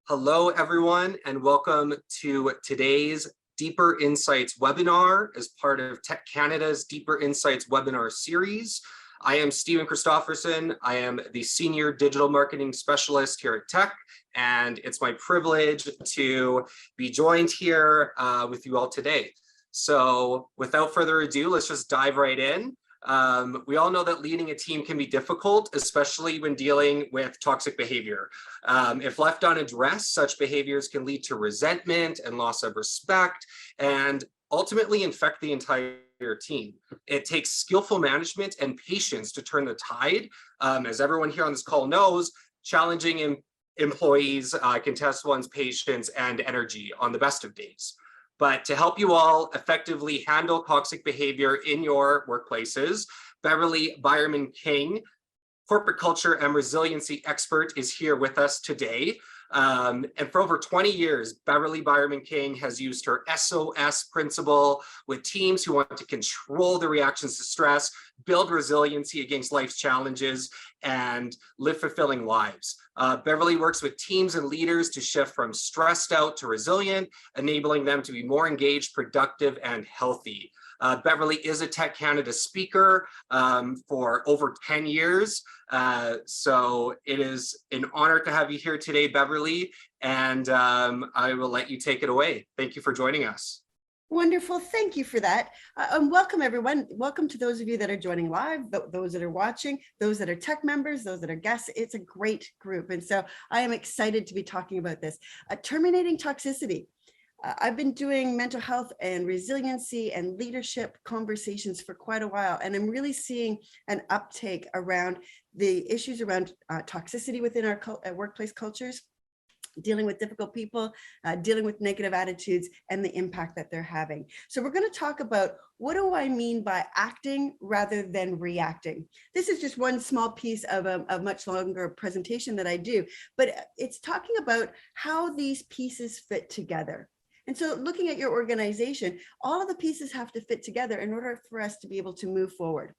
Hello, everyone, and welcome to today's Deeper Insights webinar as part of Tech Canada's Deeper Insights webinar series. I am Stephen Christofferson. I am the Senior Digital Marketing Specialist here at Tech, and it's my privilege to be joined here with you all today. So without further ado, let's just dive right in. We all know that leading a team can be difficult, especially when dealing with toxic behavior. If left unaddressed, such behaviors can lead to resentment and loss of respect and ultimately infect the entire team. It takes skillful management and patience to turn the tide. As everyone here on this call knows, challenging employees can test one's patience and energy on the best of days. But to help you all effectively handle toxic behavior in your workplaces, Beverly Byerman-King, corporate culture and resiliency expert, is here with us today. And for over 20 years, Beverly Byerman-King has used her SOS principle with teams who want to control the reactions to stress, build resiliency against life's challenges, and live fulfilling lives. Beverly works with teams and leaders to shift from stressed out to resilient, enabling them to be more engaged, productive, and healthy. Beverly is a Tech Canada speaker for over 10 years. So it is an honor to have you here today, Beverly, and I will let you take it away. Thank you for joining us. Wonderful. Thank you for that. And welcome, everyone. Welcome to those of you that are joining live, those that are watching, those that are tech members, those that are guests. It's a great group. And so I am excited to be talking about this. Terminating toxicity. I've been doing mental health and resiliency and leadership conversations for quite a while, and I'm really seeing an uptake around the issues around toxicity within our workplace cultures, dealing with difficult people, dealing with negative attitudes, and the impact that they're having. So we're going to talk about what do I mean by acting rather than reacting. This is just one small piece of a much longer presentation that I do, but it's talking about how these pieces fit together. And so looking at your organization, all of the pieces have to fit together in order for us to be able to move forward.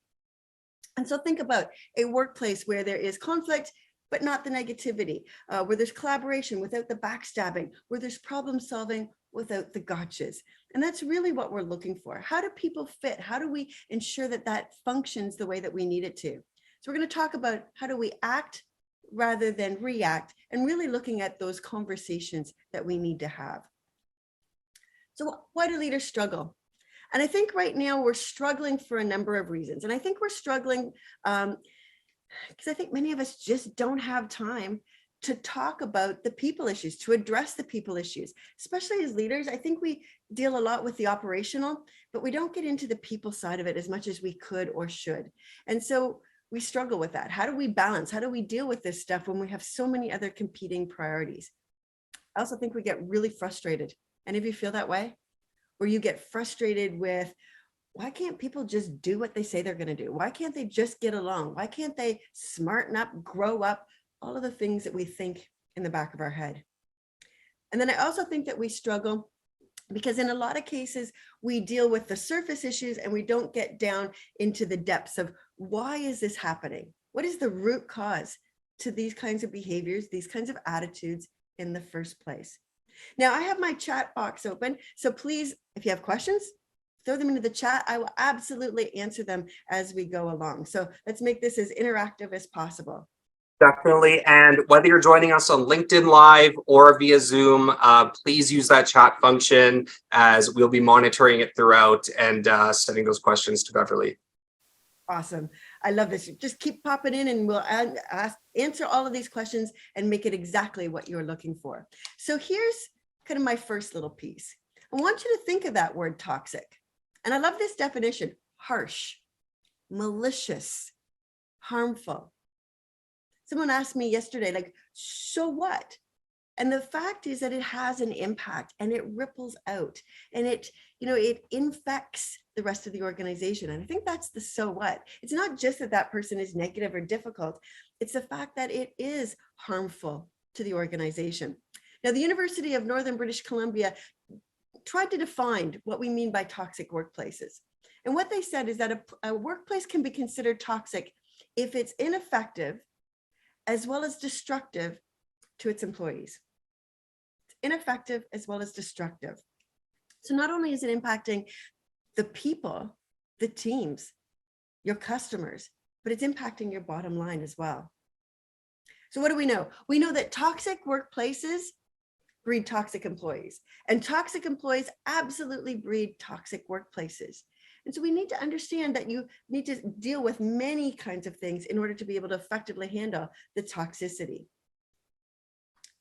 And so think about a workplace where there is conflict, but not the negativity, where there's collaboration without the backstabbing, where there's problem solving without the gotchas. And that's really what we're looking for. How do people fit? How do we ensure that that functions the way that we need it to? So we're going to talk about how do we act rather than react, and really looking at those conversations that we need to have. So why do leaders struggle? And I think right now we're struggling for a number of reasons. And I think we're struggling because I think many of us just don't have time to talk about the people issues, to address the people issues, especially as leaders. I think we deal a lot with the operational, but we don't get into the people side of it as much as we could or should. And so we struggle with that. How do we balance? How do we deal with this stuff when we have so many other competing priorities? I also think we get really frustrated. Any of you feel that way? Where you get frustrated with, why can't people just do what they say they're going to do? Why can't they just get along? Why can't they smarten up, grow up? All of the things that we think in the back of our head. And then I also think that we struggle because in a lot of cases, we deal with the surface issues and we don't get down into the depths of why is this happening? What is the root cause to these kinds of behaviors, these kinds of attitudes in the first place? Now I have my chat box open. So please, if you have questions, throw them into the chat. I will absolutely answer them as we go along. So let's make this as interactive as possible. Definitely. And whether you're joining us on LinkedIn Live or via Zoom, please use that chat function as we'll be monitoring it throughout and sending those questions to Beverly. Awesome. I love this. Just keep popping in and we'll answer all of these questions and make it exactly what you're looking for. So here's kind of my first little piece. I want you to think of that word toxic. And I love this definition: harsh, malicious, harmful. Someone asked me yesterday, like, so what? And the fact is that it has an impact and it ripples out and it infects the rest of the organization. And I think that's the so what. It's not just that that person is negative or difficult. It's the fact that it is harmful to the organization. Now, the University of Northern British Columbia tried to define what we mean by toxic workplaces. And what they said is that a workplace can be considered toxic if it's ineffective as well as destructive to its employees. ineffective as well as destructive. So not only is it impacting the people, the teams, your customers, but it's impacting your bottom line as well. So what do we know? We know that toxic workplaces breed toxic employees, and toxic employees absolutely breed toxic workplaces. And so we need to understand that you need to deal with many kinds of things in order to be able to effectively handle the toxicity.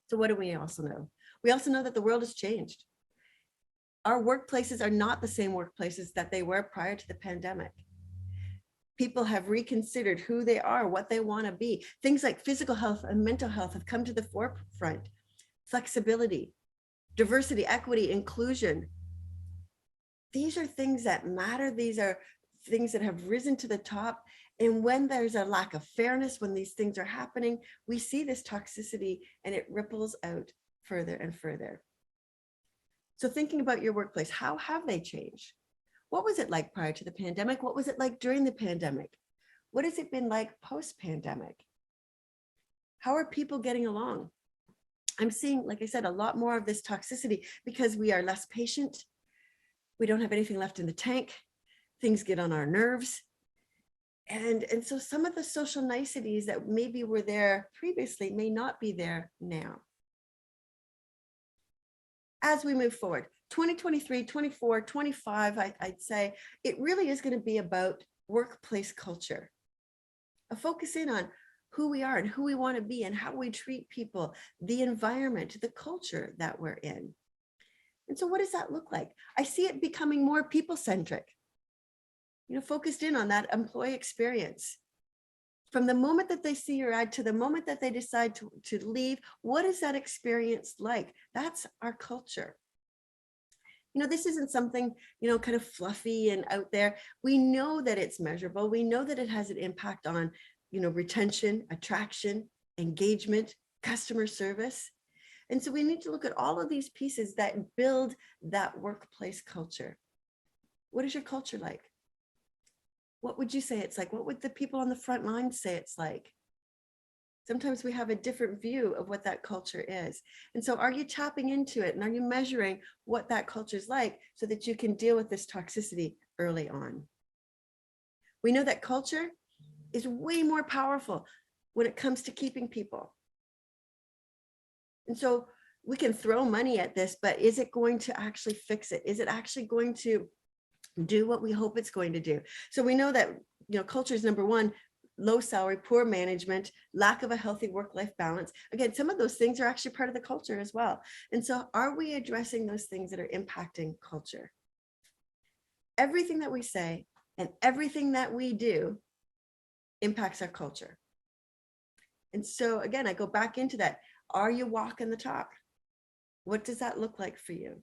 So what do we also know? We also know that the world has changed. Our workplaces are not the same workplaces that they were prior to the pandemic. People have reconsidered who they are, what they want to be. Things like physical health and mental health have come to the forefront. Flexibility, diversity, equity, inclusion. These are things that matter. These are things that have risen to the top. And when there's a lack of fairness, when these things are happening, we see this toxicity and it ripples out further and further. So thinking about your workplace, how have they changed? What was it like prior to the pandemic? What was it like during the pandemic? What has it been like post-pandemic? How are people getting along? I'm seeing, like I said, a lot more of this toxicity because we are less patient. We don't have anything left in the tank. Things get on our nerves. And so some of the social niceties that maybe were there previously may not be there now. As we move forward, 2023, 24, 25, I'd say it really is going to be about workplace culture. A focus in on who we are and who we want to be and how we treat people, the environment, the culture that we're in. And so what does that look like? I see it becoming more people-centric, focused in on that employee experience. From the moment that they see your ad to the moment that they decide to leave, what is that experience like? That's our culture. This isn't something, kind of fluffy and out there. We know that it's measurable. We know that it has an impact on, retention, attraction, engagement, customer service. And so we need to look at all of these pieces that build that workplace culture. What is your culture like? What would you say it's like? What would the people on the front line say it's like? Sometimes we have a different view of what that culture is. And so are you tapping into it? And are you measuring what that culture is like so that you can deal with this toxicity early on? We know that culture is way more powerful when it comes to keeping people. And so we can throw money at this, but is it going to actually fix it? Is it actually going to do what we hope it's going to do? So we know that, culture is number one. Low salary, poor management, lack of a healthy work-life balance. Again, some of those things are actually part of the culture as well. And so are we addressing those things that are impacting culture? Everything that we say and everything that we do impacts our culture. And so again, I go back into that. Are you walking the talk? What does that look like for you?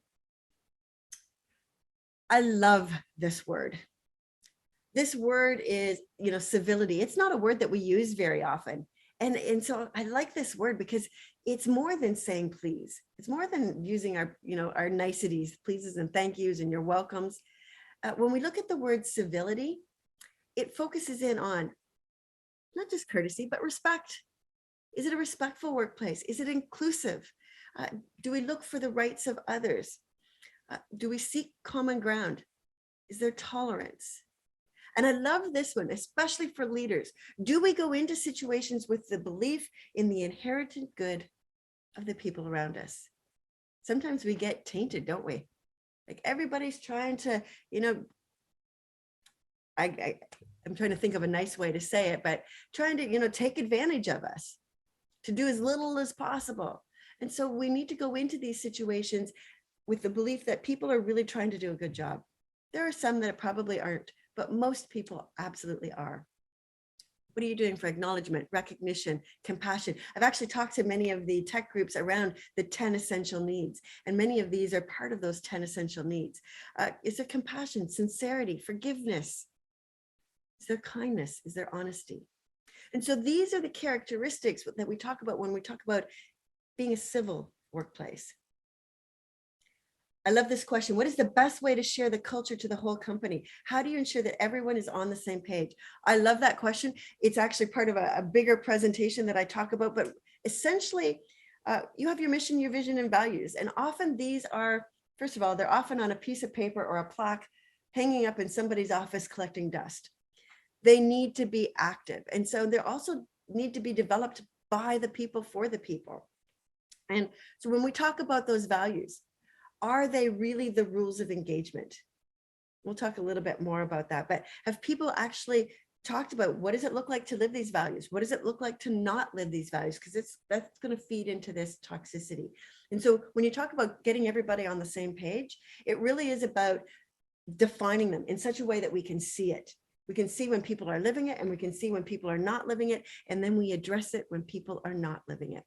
I love this word. This word is, civility. It's not a word that we use very often. And so I like this word because it's more than saying please. It's more than using our, our niceties, pleases and thank yous and your welcomes. When we look at the word civility, it focuses in on not just courtesy, but respect. Is it a respectful workplace? Is it inclusive? Do we look for the rights of others? Do we seek common ground? Is there tolerance? And I love this one, especially for leaders. Do we go into situations with the belief in the inherent good of the people around us? Sometimes we get tainted, don't we? Like everybody's trying to, I'm trying to think of a nice way to say it, but trying to, take advantage of us, to do as little as possible. And so we need to go into these situations with the belief that people are really trying to do a good job. There are some that probably aren't, but most people absolutely are. What are you doing for acknowledgement, recognition, compassion? I've actually talked to many of the tech groups around the 10 essential needs, and many of these are part of those 10 essential needs. Is there compassion, sincerity, forgiveness? Is there kindness? Is there honesty? And so these are the characteristics that we talk about when we talk about being a civil workplace. I love this question. What is the best way to share the culture to the whole company? How do you ensure that everyone is on the same page? I love that question. It's actually part of a bigger presentation that I talk about, but essentially you have your mission, your vision, and values. And often these are, first of all, they're often on a piece of paper or a plaque hanging up in somebody's office collecting dust. They need to be active. And so they also need to be developed by the people for the people. And so when we talk about those values, are they really the rules of engagement? We'll talk a little bit more about that, but have people actually talked about what does it look like to live these values? What does it look like to not live these values? Because that's going to feed into this toxicity. And so when you talk about getting everybody on the same page, it really is about defining them in such a way that we can see it. We can see when people are living it, and we can see when people are not living it, and then we address it when people are not living it.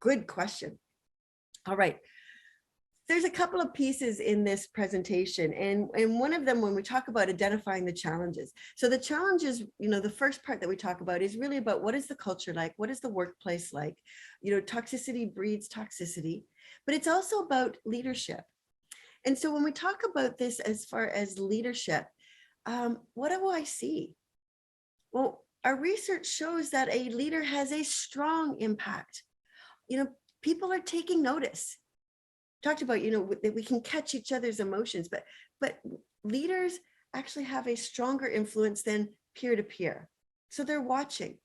Good question. All right. There's a couple of pieces in this presentation, and one of them, when we talk about identifying the challenges. So the challenges, the first part that we talk about is really about what is the culture like? What is the workplace like? Toxicity breeds toxicity, but it's also about leadership. And so when we talk about this as far as leadership, what do I see? Well, our research shows that a leader has a strong impact. People are taking notice. Talked about, that we can catch each other's emotions, but leaders actually have a stronger influence than peer-to-peer. So they're watching.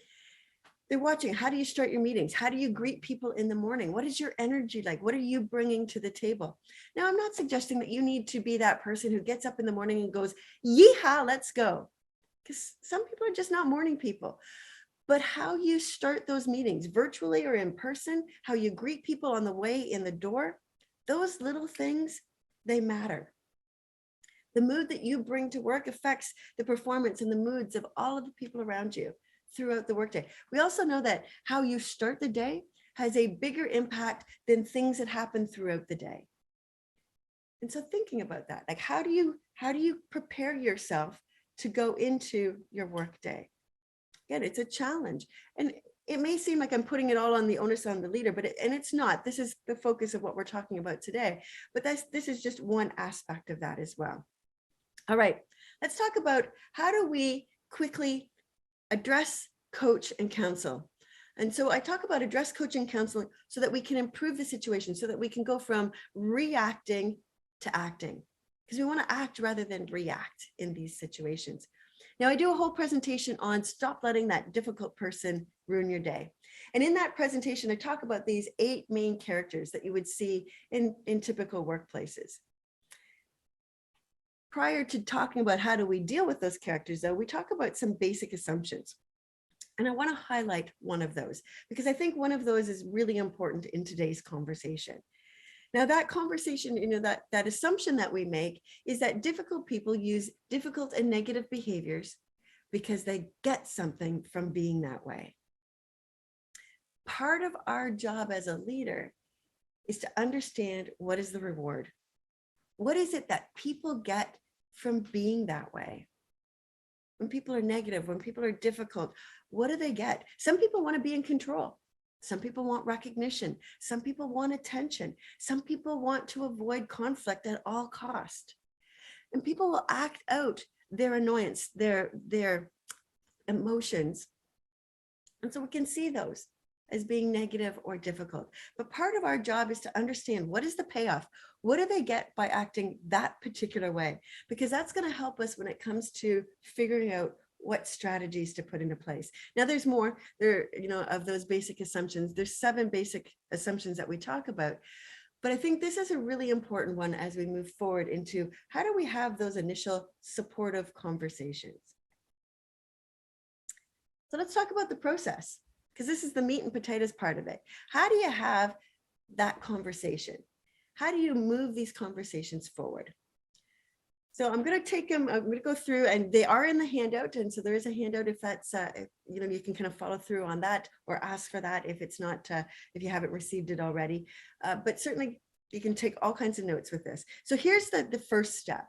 They're watching. How do you start your meetings? How do you greet people in the morning? What is your energy like? What are you bringing to the table? Now, I'm not suggesting that you need to be that person who gets up in the morning and goes, yeehaw, let's go. Because some people are just not morning people. But how you start those meetings, virtually or in person, how you greet people on the way in the door, those little things, they matter. The mood that you bring to work affects the performance and the moods of all of the people around you throughout the workday. We also know that how you start the day has a bigger impact than things that happen throughout the day. And so thinking about that, like how do you prepare yourself to go into your workday? Again, it's a challenge. And it may seem like I'm putting it all on the onus on the leader, but it's not. This is the focus of what we're talking about today. But this is just one aspect of that as well. All right, let's talk about how do we quickly address, coach, and counsel. And so I talk about address, coach, and counseling so that we can improve the situation, so that we can go from reacting to acting, because we want to act rather than react in these situations. Now, I do a whole presentation on stop letting that difficult person ruin your day. And in that presentation, I talk about these 8 main characters that you would see in typical workplaces. Prior to talking about how do we deal with those characters, though, we talk about some basic assumptions. And I want to highlight one of those, because I think one of those is really important in today's conversation. Now, that conversation, that assumption that we make is that difficult people use difficult and negative behaviors because they get something from being that way. Part of our job as a leader is to understand what is the reward. What is it that people get from being that way? When people are negative, when people are difficult, what do they get? Some people want to be in control. Some people want recognition. Some people want attention. Some people want to avoid conflict at all cost. And people will act out their annoyance, their emotions. And so we can see those as being negative or difficult. But part of our job is to understand what is the payoff? What do they get by acting that particular way? Because that's going to help us when it comes to figuring out what strategies to put into place. Now, there's more of those basic assumptions. There's 7 basic assumptions that we talk about. But I think this is a really important one as we move forward into how do we have those initial supportive conversations. So let's talk about the process, because this is the meat and potatoes part of it. How do you have that conversation? How do you move these conversations forward? So I'm going to take them, I'm going to go through, and they are in the handout. And so there is a handout if that's, you can kind of follow through on that or ask for that if it's not, if you haven't received it already. But certainly you can take all kinds of notes with this. So here's the first step.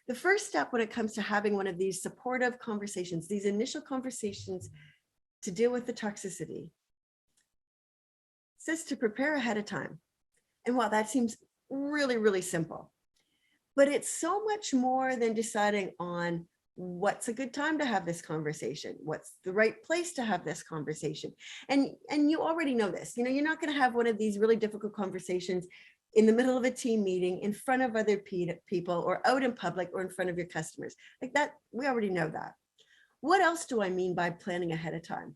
The first step when it comes to having one of these supportive conversations, these initial conversations to deal with the toxicity, says to prepare ahead of time. And while that seems really, really simple, but it's so much more than deciding on What's a good time to have this conversation? What's the right place to have this conversation? And you already know this, you're not going to have one of these really difficult conversations in the middle of a team meeting, in front of other people, or out in public, or in front of your customers. Like that, we already know that. What else do I mean by planning ahead of time?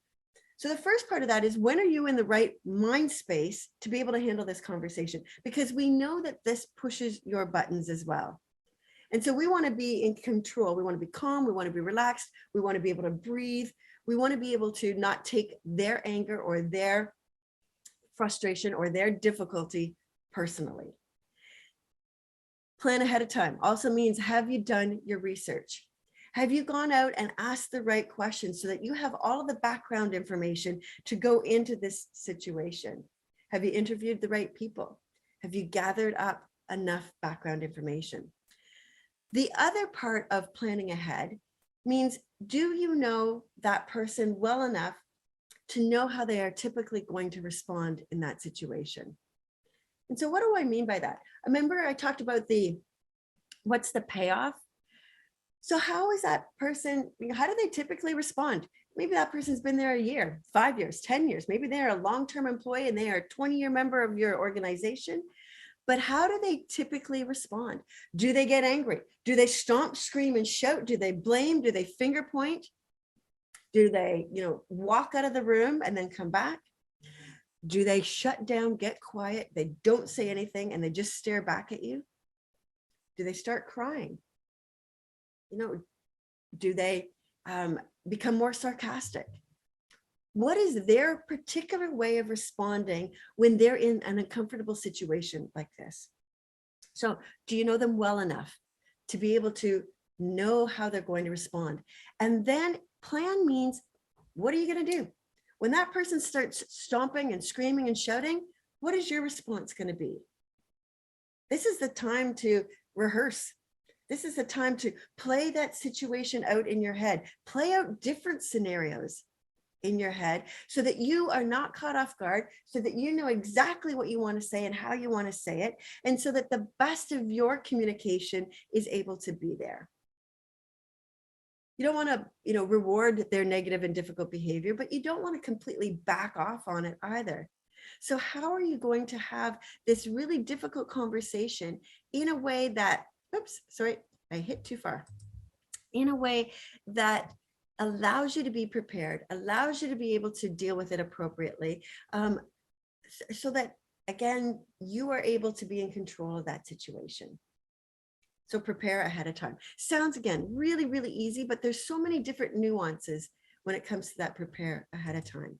So the first part of that is, when are you in the right mind space to be able to handle this conversation? Because we know that this pushes your buttons as well. And so we want to be in control. We want to be calm. We want to be relaxed. We want to be able to breathe. We want to be able to not take their anger or their frustration or their difficulty personally. Plan ahead of time also means, have you done your research? Have you gone out and asked the right questions so that you have all of the background information to go into this situation? Have you interviewed the right people? Have you gathered up enough background information? The other part of planning ahead means, do you know that person well enough to know how they are typically going to respond in that situation? And so what do I mean by that? Remember I talked about what's the payoff? So how is that person, how do they typically respond? Maybe that person's been there a year, 5 years, 10 years. Maybe they're a long-term employee and they are a 20-year member of your organization. But how do they typically respond? Do they get angry? Do they stomp, scream, and shout? Do they blame? Do they finger point? Do they, walk out of the room and then come back? Do they shut down, get quiet? They don't say anything and they just stare back at you? Do they start crying? Do they become more sarcastic? What is their particular way of responding when they're in an uncomfortable situation like this? So do you know them well enough to be able to know how they're going to respond? And then plan means, what are you going to do? When that person starts stomping and screaming and shouting, what is your response going to be? This is the time to rehearse. This is the time to play that situation out in your head. Play out different scenarios in your head so that you are not caught off guard, so that you know exactly what you want to say and how you want to say it, and so that the best of your communication is able to be there. You don't want to, reward their negative and difficult behavior, but you don't want to completely back off on it either. So how are you going to have this really difficult conversation in a way that, oops, sorry, I hit too far, in a way that allows you to be prepared, allows you to be able to deal with it appropriately, so that, again, you are able to be in control of that situation. So prepare ahead of time. Sounds, again, really, really easy, but there's so many different nuances when it comes to that prepare ahead of time.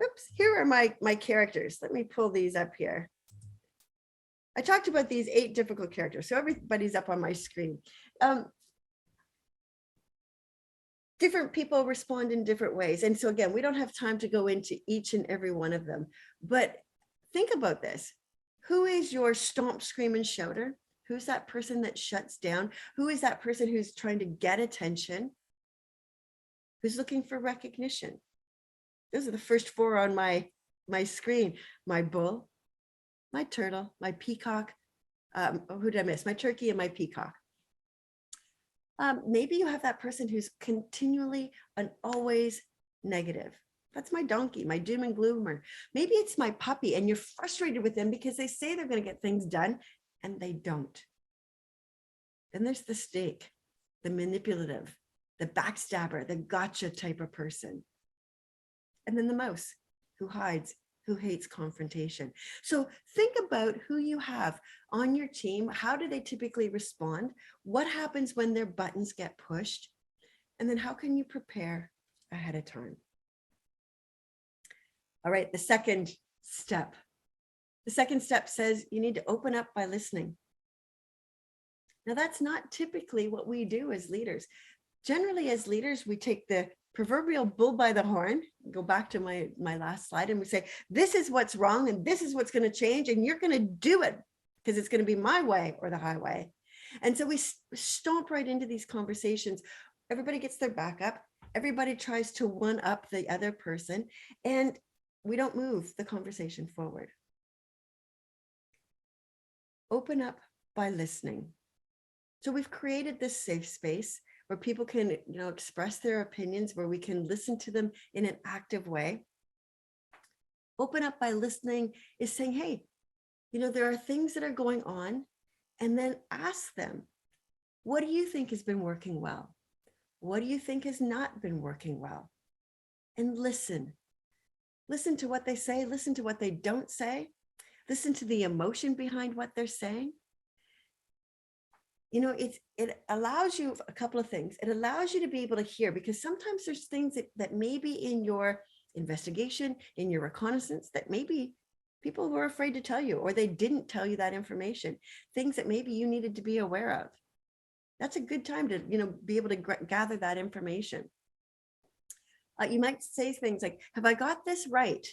Oops, here are my characters. Let me pull these up here. I talked about these 8 difficult characters, so everybody's up on my screen. Different people respond in different ways. And so again, we don't have time to go into each and every one of them, but think about this. Who is your stomp, scream, and shouter? Who's that person that shuts down? Who is that person who's trying to get attention? Who's looking for recognition? Those are the first 4 on my screen. My bull, my turtle, my peacock. Who did I miss? My turkey and my peacock. Maybe you have that person who's continually and always negative. That's my donkey, my doom and gloomer. Maybe it's my puppy and you're frustrated with them because they say they're going to get things done and they don't. Then there's the snake, the manipulative, the backstabber, the gotcha type of person. And then the mouse, who hides, who hates confrontation. So think about who you have on your team. How do they typically respond? What happens when their buttons get pushed? And then how can you prepare ahead of time? All right, the second step. The second step says you need to open up by listening. Now, that's not typically what we do as leaders. Generally, as leaders, we take the proverbial bull by the horn, go back to my last slide, and we say, this is what's wrong and this is what's going to change and you're going to do it because it's going to be my way or the highway. And so we stomp right into these conversations. Everybody gets their back up. Everybody tries to one up the other person, and we don't move the conversation forward. Open up by listening. So we've created this safe space where people can, express their opinions, where we can listen to them in an active way. Open up by listening is saying, hey, there are things that are going on, and then ask them, what do you think has been working well? What do you think has not been working well? And listen. Listen to what they say, listen to what they don't say, listen to the emotion behind what they're saying. It allows you a couple of things. It allows you to be able to hear, because sometimes there's things that may be in your investigation, in your reconnaissance, that maybe people were afraid to tell you, or they didn't tell you that information, things that maybe you needed to be aware of. That's a good time to, be able to gather that information. You might say things like, have I got this right?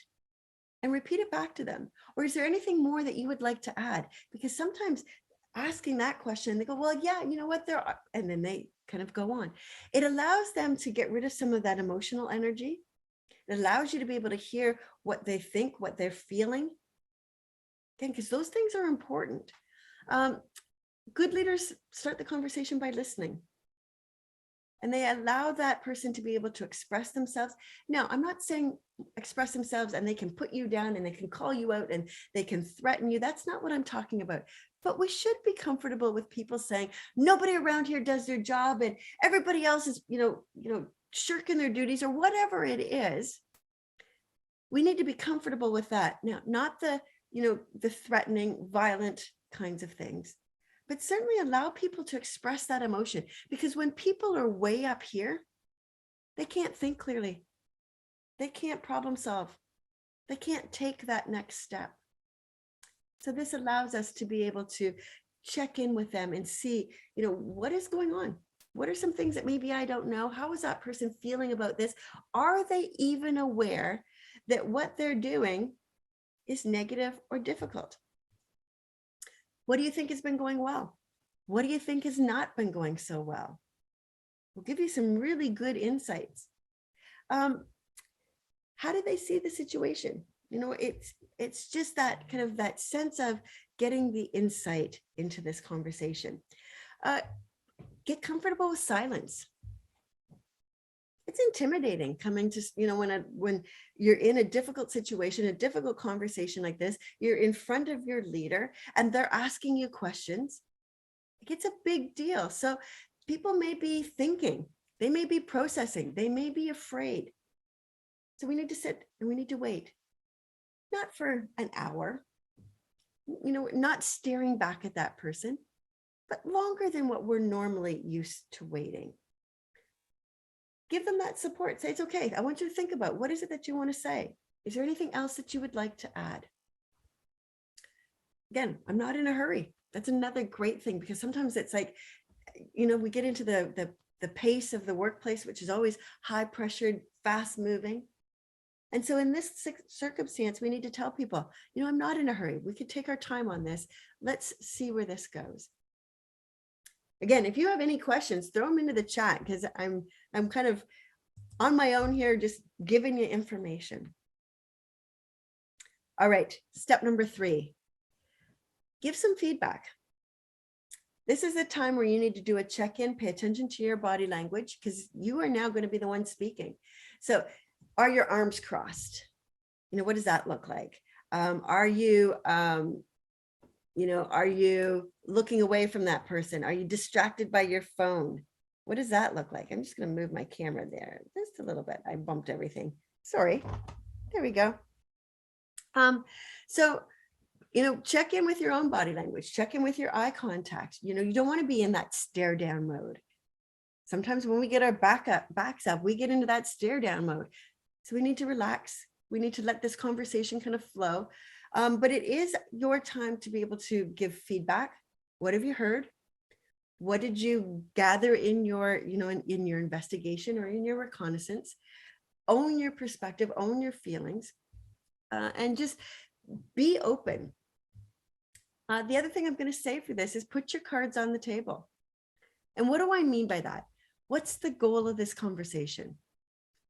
And repeat it back to them. Or is there anything more that you would like to add? Because sometimes asking that question, they go, well, yeah, you know what, there are, and then they kind of go on. It allows them to get rid of some of that emotional energy. It allows you to be able to hear what they think, what they're feeling. Again, because those things are important. Good leaders start the conversation by listening. And they allow that person to be able to express themselves. Now, I'm not saying express themselves and they can put you down and they can call you out and they can threaten you. That's not what I'm talking about. But we should be comfortable with people saying, nobody around here does their job and everybody else is, shirking their duties or whatever it is. We need to be comfortable with that. Now, not the threatening, violent kinds of things, but certainly allow people to express that emotion, because when people are way up here, they can't think clearly. They can't problem solve. They can't take that next step. So this allows us to be able to check in with them and see, what is going on? What are some things that maybe I don't know? How is that person feeling about this? Are they even aware that what they're doing is negative or difficult? What do you think has been going well? What do you think has not been going so well? We'll give you some really good insights. How do they see the situation? It's just that kind of that sense of getting the insight into this conversation. Get comfortable with silence. It's intimidating coming to, when you're in a difficult situation, a difficult conversation like this, you're in front of your leader and they're asking you questions. It's a big deal. So people may be thinking, they may be processing, they may be afraid. So we need to sit and we need to wait, not for an hour, not staring back at that person, but longer than what we're normally used to waiting. Give them that support. Say, it's okay. I want you to think about, what is it that you want to say? Is there anything else that you would like to add? Again, I'm not in a hurry. That's another great thing, because sometimes it's like, we get into the pace of the workplace, which is always high pressured, fast moving. And so in this circumstance, we need to tell people, I'm not in a hurry. We could take our time on this. Let's see where this goes. Again, if you have any questions, throw them into the chat, because I'm kind of on my own here, just giving you information. All right, step number 3, give some feedback. This is a time where you need to do a check-in, pay attention to your body language, because you are now going to be the one speaking. So are your arms crossed? What does that look like? Are you looking away from that person? Are you distracted by your phone? What does that look like? I'm just going to move my camera there just a little bit. I bumped everything. Sorry. There we go. So, check in with your own body language, check in with your eye contact. You don't want to be in that stare down mode. Sometimes when we get our backs up, we get into that stare down mode. So we need to relax. We need to let this conversation kind of flow. But it is your time to be able to give feedback. What have you heard? What did you gather in your, in your investigation or in your reconnaissance? Own your perspective, own your feelings, and just be open. The other thing I'm going to say for this is put your cards on the table. And what do I mean by that? What's the goal of this conversation?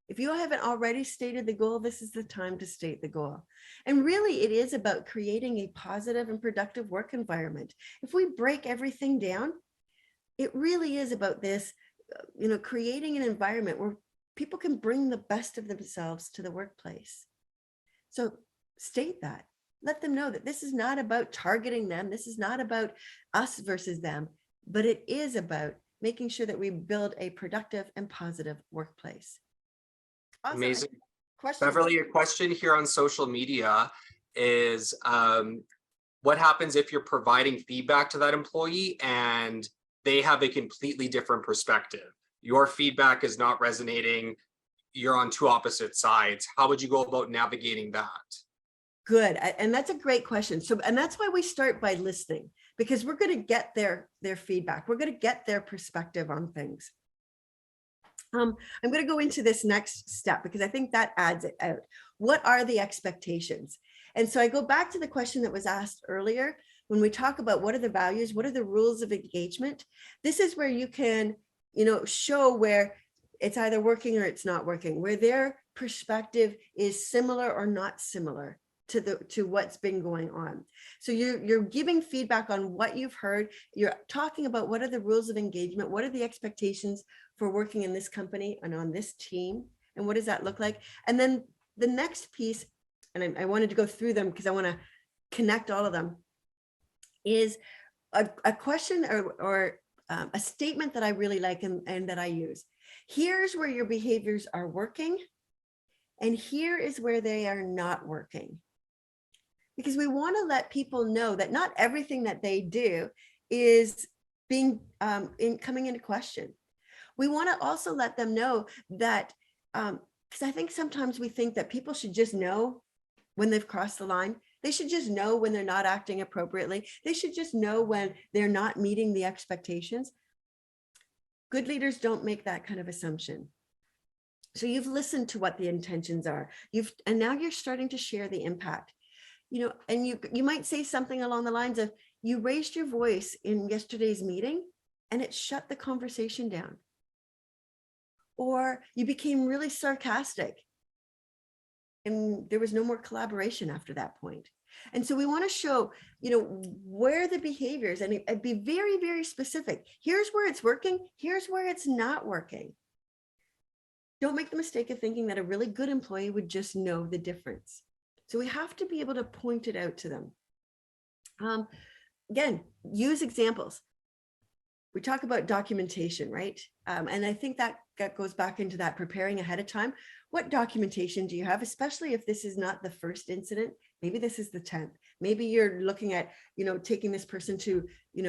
If you haven't already stated the goal, this is the time to state the goal. And really, it is about creating a positive and productive work environment. If we break everything down, It really is about this, creating an environment where people can bring the best of themselves to the workplace. So state that. Let them know that this is not about targeting them. This is not about us versus them, but it is about making sure that we build a productive and positive workplace. Also, Amazing. question. Beverly, a question here on social media is what happens if you're providing feedback to that employee and they have a completely different perspective? Your feedback is not resonating. You're on two opposite sides. How would you go about navigating that? Good. And that's a great question. So, and that's why we start by listening, because we're going to get their feedback. We're going to get their perspective on things. I'm going to go into this next step because I think that adds it out. What are the expectations? And so I go back to the question that was asked earlier. When we talk about what are the values, what are the rules of engagement? This is where you can, show where it's either working or it's not working, where their perspective is similar or not similar to what's been going on. So you're giving feedback on what you've heard. You're talking about what are the rules of engagement, what are the expectations for working in this company and on this team, and what does that look like? And then the next piece, and I wanted to go through them because I want to connect all of them, is a question or a statement that I really like and that I use. Here's where your behaviors are working, and here is where they are not working. Because we want to let people know that not everything that they do is being coming into question. We want to also let them know that, because I think sometimes we think that people should just know when they've crossed the line. They should just know when they're not acting appropriately. They should just know when they're not meeting the expectations. Good leaders don't make that kind of assumption. So you've listened to what the intentions are. And now you're starting to share the impact. And you might say something along the lines of, you raised your voice in yesterday's meeting and it shut the conversation down. Or you became really sarcastic and there was no more collaboration after that point. And so we want to show, where the behaviors, and be very, very specific. Here's where it's working. Here's where it's not working. Don't make the mistake of thinking that a really good employee would just know the difference. So we have to be able to point it out to them. Again, use examples. We talk about documentation, right? And I think that goes back into that preparing ahead of time. What documentation do you have, especially if this is not the first incident? Maybe this is the 10th. Maybe you're looking at, taking this person to,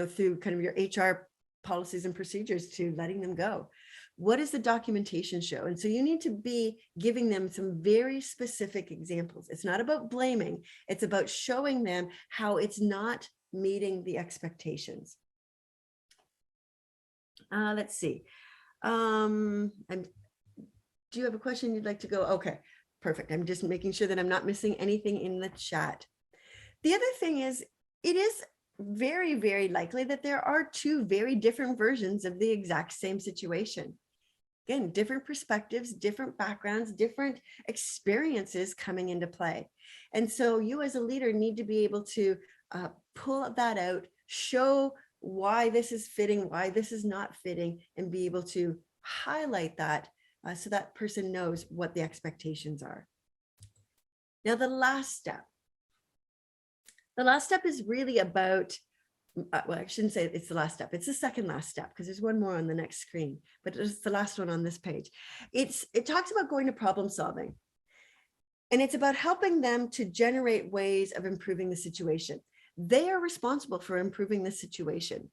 through kind of your HR policies and procedures to letting them go. What does the documentation show? And so you need to be giving them some very specific examples. It's not about blaming. It's about showing them how it's not meeting the expectations. Let's see. Do you have a question you'd like to go? Okay, perfect. I'm just making sure that I'm not missing anything in the chat. The other thing is, it is very, very likely that there are two very different versions of the exact same situation. Again, different perspectives, different backgrounds, different experiences coming into play. And so you as a leader need to be able to pull that out, show why this is fitting, why this is not fitting, and be able to highlight that so that person knows what the expectations are. Now, the last step is really about, well, I shouldn't say it's the last step. It's the second last step because there's one more on the next screen, but it's the last one on this page. It talks about going to problem solving. And it's about helping them to generate ways of improving the situation. They are responsible for improving the situation.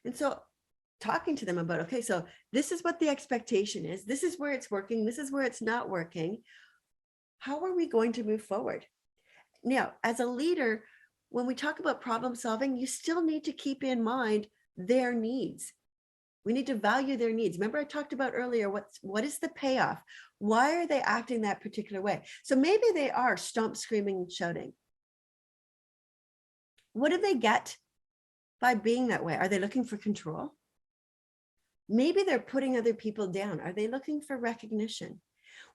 And so talking to them about, okay, so this is what the expectation is. This is where it's working. This is where it's not working. How are we going to move forward? Now, as a leader, when we talk about problem solving, you still need to keep in mind their needs. We need to value their needs. Remember, I talked about earlier, what is the payoff? Why are they acting that particular way? So maybe they are stomp, screaming, and shouting. What do they get by being that way? Are they looking for control? Maybe they're putting other people down. Are they looking for recognition?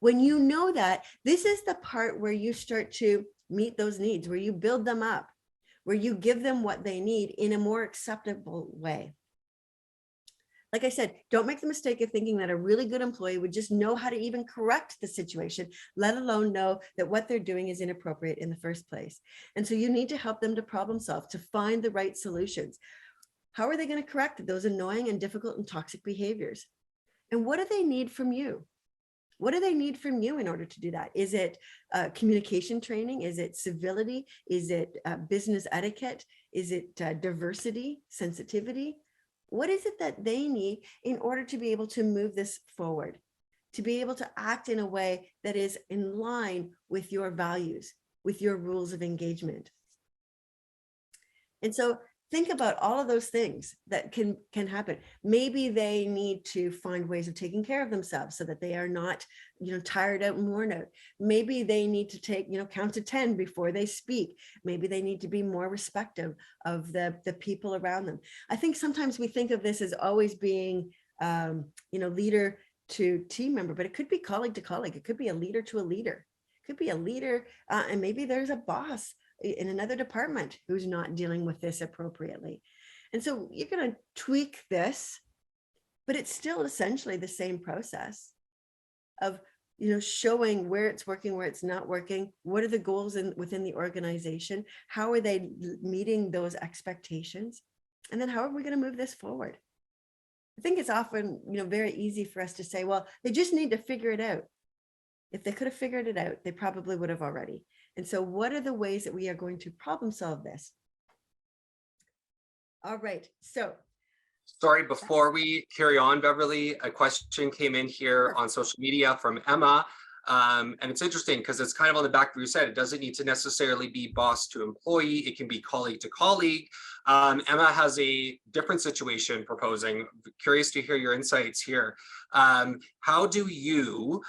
When you know that, this is the part where you start to meet those needs, where you build them up, where you give them what they need in a more acceptable way. Like I said, don't make the mistake of thinking that a really good employee would just know how to even correct the situation, let alone know that what they're doing is inappropriate in the first place. And so you need to help them to problem solve, to find the right solutions. How are they going to correct those annoying and difficult and toxic behaviors? And what do they need from you? What do they need from you in order to do that? Is it communication training? Is it civility? Is it business etiquette? Is it diversity, sensitivity? What is it that they need in order to be able to move this forward, to be able to act in a way that is in line with your values, with your rules of engagement? And so think about all of those things that can happen. Maybe they need to find ways of taking care of themselves so that they are not, tired out and worn out. Maybe they need to take, count to 10 before they speak. Maybe they need to be more respectful of the people around them. I think sometimes we think of this as always being, leader to team member, but it could be colleague to colleague. It could be a leader to a leader. It could be a leader, and maybe there's a boss in another department who's not dealing with this appropriately. And so you're going to tweak this, but it's still essentially the same process of, showing where it's working, where it's not working. What are the goals within the organization? How are they meeting those expectations? And then how are we going to move this forward? I think it's often, very easy for us to say, well, they just need to figure it out. If they could have figured it out, they probably would have already. And so what are the ways that we are going to problem solve this? All right. So sorry, before we carry on, Beverly, a question came in here on social media from Emma. And it's interesting because it's kind of on the back of your said, it doesn't need to necessarily be boss to employee. It can be colleague to colleague. Emma has a different situation proposing. Curious to hear your insights here. How do you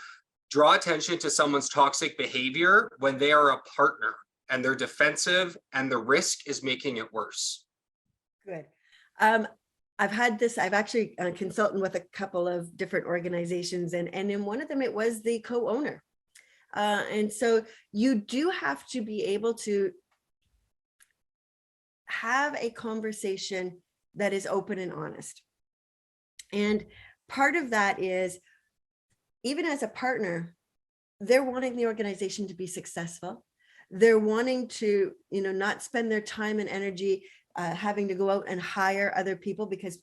draw attention to someone's toxic behavior when they are a partner and they're defensive and the risk is making it worse? Good. I've actually consulted with a couple of different organizations, and in one of them, it was the co-owner. And so you do have to be able to have a conversation that is open and honest. And part of that is, even as a partner, they're wanting the organization to be successful. They're wanting to, not spend their time and energy having to go out and hire other people, because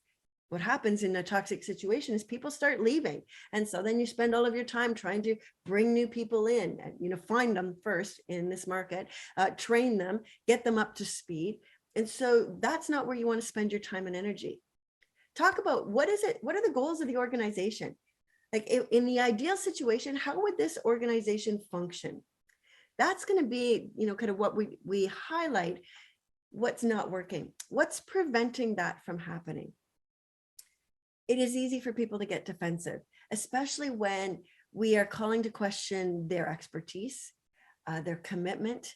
what happens in a toxic situation is people start leaving. And so then you spend all of your time trying to bring new people in, find them first in this market, train them, get them up to speed. And so that's not where you want to spend your time and energy. Talk about what are the goals of the organization? Like in the ideal situation, how would this organization function? That's going to be, kind of what we highlight. What's not working? What's preventing that from happening? It is easy for people to get defensive, especially when we are calling to question their expertise, their commitment.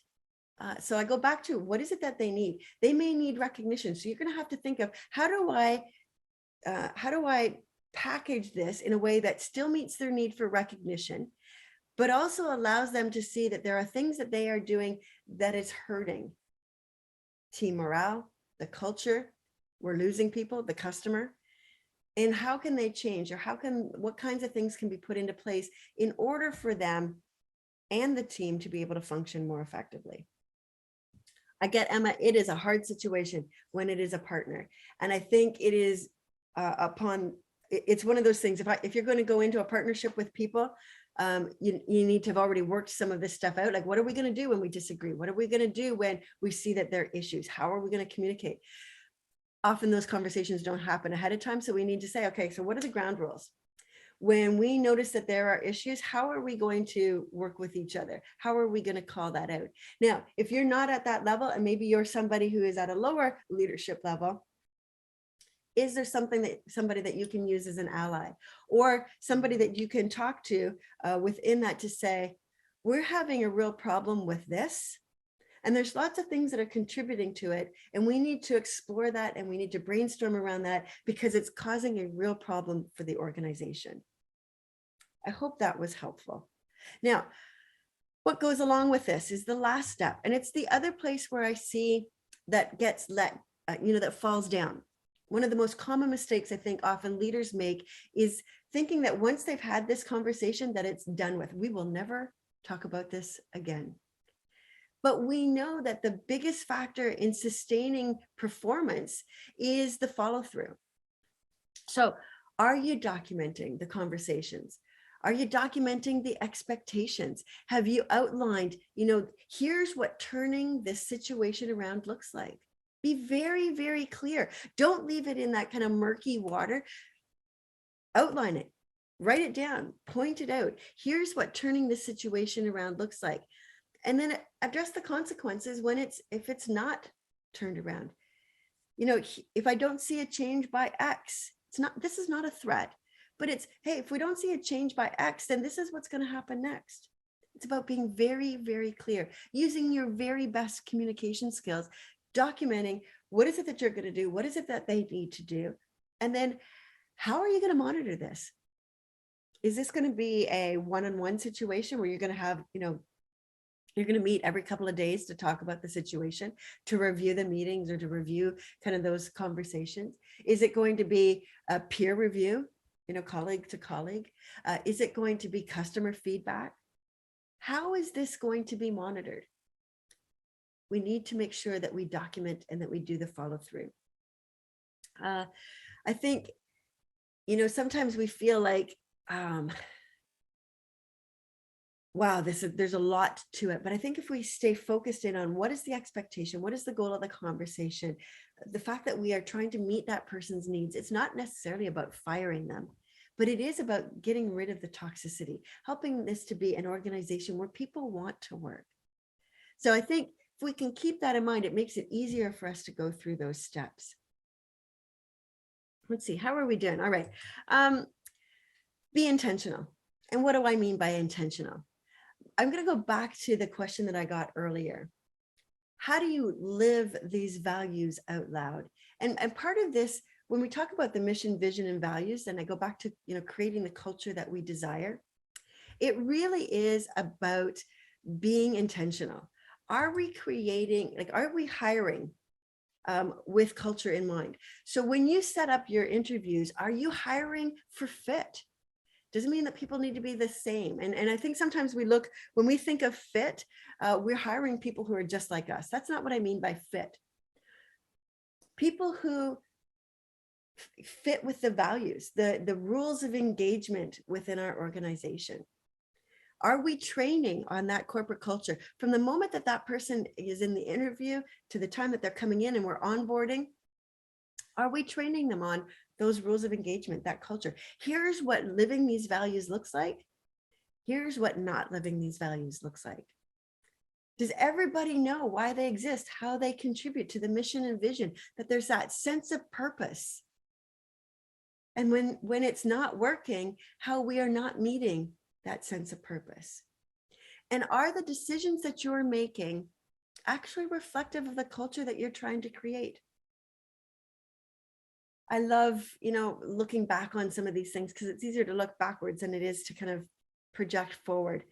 So I go back to, what is it that they need? They may need recognition. So you're going to have to think of, how do I package this in a way that still meets their need for recognition, but also allows them to see that there are things that they are doing that is hurting team morale, the culture, we're losing people, the customer. And how can they change, or what kinds of things can be put into place in order for them and the team to be able to function more effectively? I get, Emma, it is a hard situation when it is a partner. And I think it is it's one of those things, if you're going to go into a partnership with people, you need to have already worked some of this stuff out. Like, what are we going to do when we disagree? What are we going to do when we see that there are issues? How are we going to communicate? Often those conversations don't happen ahead of time. So we need to say, okay, so what are the ground rules? When we notice that there are issues, how are we going to work with each other? How are we going to call that out? Now, if you're not at that level, and maybe you're somebody who is at a lower leadership level, is there somebody that you can use as an ally, or somebody that you can talk to within that to say, we're having a real problem with this, and there's lots of things that are contributing to it, and we need to explore that, and we need to brainstorm around that, because it's causing a real problem for the organization. I hope that was helpful. Now, what goes along with this is the last step, and it's the other place where I see that gets that falls down. One of the most common mistakes I think often leaders make is thinking that once they've had this conversation that it's done with. We will never talk about this again. But we know that the biggest factor in sustaining performance is the follow through. So are you documenting the conversations? Are you documenting the expectations? Have you outlined, here's what turning this situation around looks like? Be very, very clear. Don't leave it in that kind of murky water. Outline it, write it down, point it out. Here's what turning this situation around looks like. And then address the consequences if it's not turned around. If I don't see a change by X, this is not a threat, but it's, hey, if we don't see a change by X, then this is what's going to happen next. It's about being very, very clear, using your very best communication skills, documenting what is it that you're going to do? What is it that they need to do? And then how are you going to monitor this? Is this going to be a one-on-one situation where you're going to have, you're going to meet every couple of days to talk about the situation, to review the meetings or to review kind of those conversations? Is it going to be a peer review, colleague to colleague? Is it going to be customer feedback? How is this going to be monitored? We need to make sure that we document and that we do the follow through. I think, sometimes we feel like, wow, there's a lot to it. But I think if we stay focused in on what is the expectation, what is the goal of the conversation, the fact that we are trying to meet that person's needs, it's not necessarily about firing them, but it is about getting rid of the toxicity, helping this to be an organization where people want to work. So I think if we can keep that in mind, it makes it easier for us to go through those steps. Let's see, how are we doing? All right. Be intentional. And what do I mean by intentional? I'm going to go back to the question that I got earlier. How do you live these values out loud? And part of this, when we talk about the mission, vision, and values, and I go back to, creating the culture that we desire, it really is about being intentional. Are we hiring with culture in mind? So when you set up your interviews, are you hiring for fit? Doesn't mean that people need to be the same. And I think sometimes when we think of fit, we're hiring people who are just like us. That's not what I mean by fit. People who fit with the values, the rules of engagement within our organization. Are we training on that corporate culture from the moment that that person is in the interview to the time that they're coming in and we're onboarding? Are we training them on those rules of engagement, that culture? Here's what living these values looks like. Here's what not living these values looks like. Does everybody know why they exist, how they contribute to the mission and vision, that there's that sense of purpose? And when it's not working, how we are not meeting that sense of purpose? And are the decisions that you're making actually reflective of the culture that you're trying to create? I love, looking back on some of these things because it's easier to look backwards than it is to kind of project forward.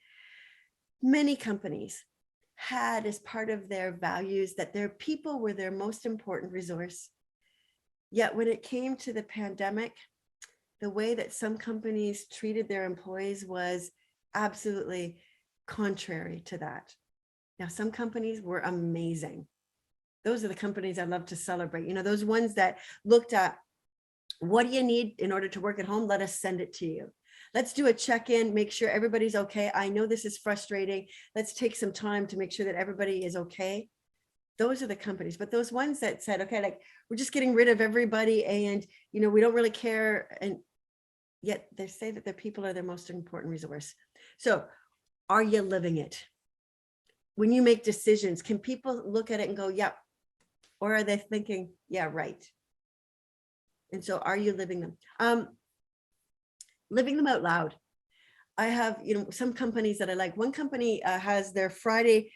Many companies had as part of their values that their people were their most important resource. Yet when it came to the pandemic, the way that some companies treated their employees was absolutely contrary to that. Now, some companies were amazing. Those are the companies I love to celebrate. Those ones that looked at, what do you need in order to work at home? Let us send it to you. Let's do a check-in, make sure everybody's okay. I know this is frustrating. Let's take some time to make sure that everybody is okay. Those are the companies. But those ones that said, okay, we're just getting rid of everybody and, we don't really care. And yet they say that their people are their most important resource. So are you living it? When you make decisions, can people look at it and go, yep? Or are they thinking, yeah, right? And so are you living them? Living them out loud. I have, some companies that I like. One company has their Friday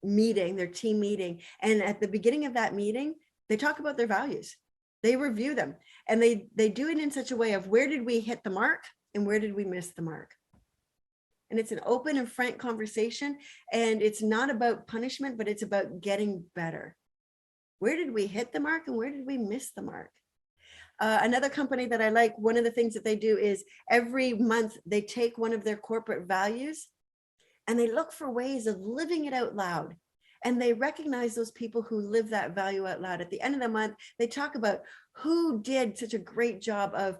meeting, their team meeting. And at the beginning of that meeting, they talk about their values. They review them and they do it in such a way of where did we hit the mark and where did we miss the mark? And it's an open and frank conversation. And it's not about punishment, but it's about getting better. Where did we hit the mark and where did we miss the mark? Another company that I like, one of the things that they do is every month they take one of their corporate values and they look for ways of living it out loud. And they recognize those people who live that value out loud. At the end of the month, they talk about who did such a great job of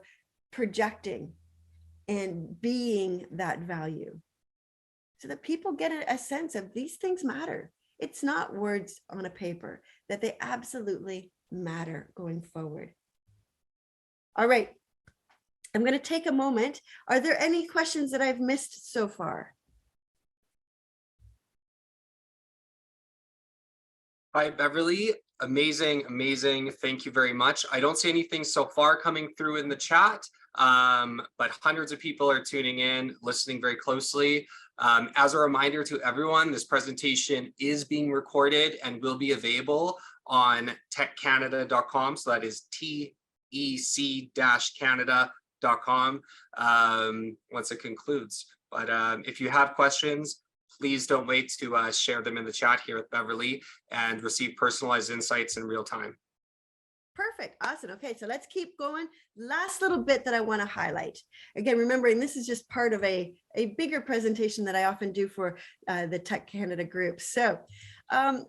projecting and being that value, so that people get a sense of these things matter. It's not words on a paper, that they absolutely matter going forward. All right, I'm going to take a moment. Are there any questions that I've missed so far? Hi, Beverly. Amazing, amazing. Thank you very much. I don't see anything so far coming through in the chat, but hundreds of people are tuning in, listening very closely. As a reminder to everyone, this presentation is being recorded and will be available on techcanada.com. So that is tec-canada.com once it concludes. But if you have questions, please don't wait to share them in the chat here with Beverly and receive personalized insights in real time. Perfect. Awesome. Okay, so let's keep going. Last little bit that I want to highlight. Again, remembering this is just part of a bigger presentation that I often do for the Tech Canada group. So I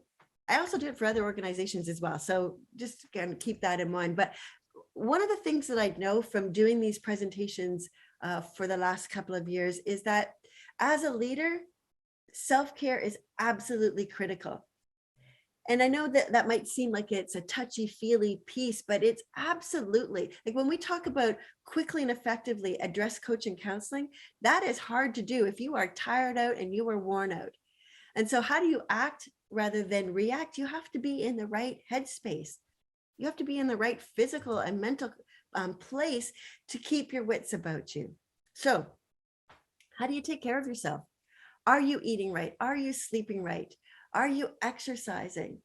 also do it for other organizations as well. So just again, keep that in mind. But one of the things that I know from doing these presentations for the last couple of years is that as a leader, self-care is absolutely critical. And I know that that might seem like it's a touchy-feely piece, but it's absolutely, like when we talk about quickly and effectively address coaching counseling, that is hard to do if you are tired out and you are worn out. And so how do you act rather than react? You have to be in the right headspace. You have to be in the right physical and mental place to keep your wits about you. So how do you take care of yourself? Are you eating right? Are you sleeping right? Are you exercising?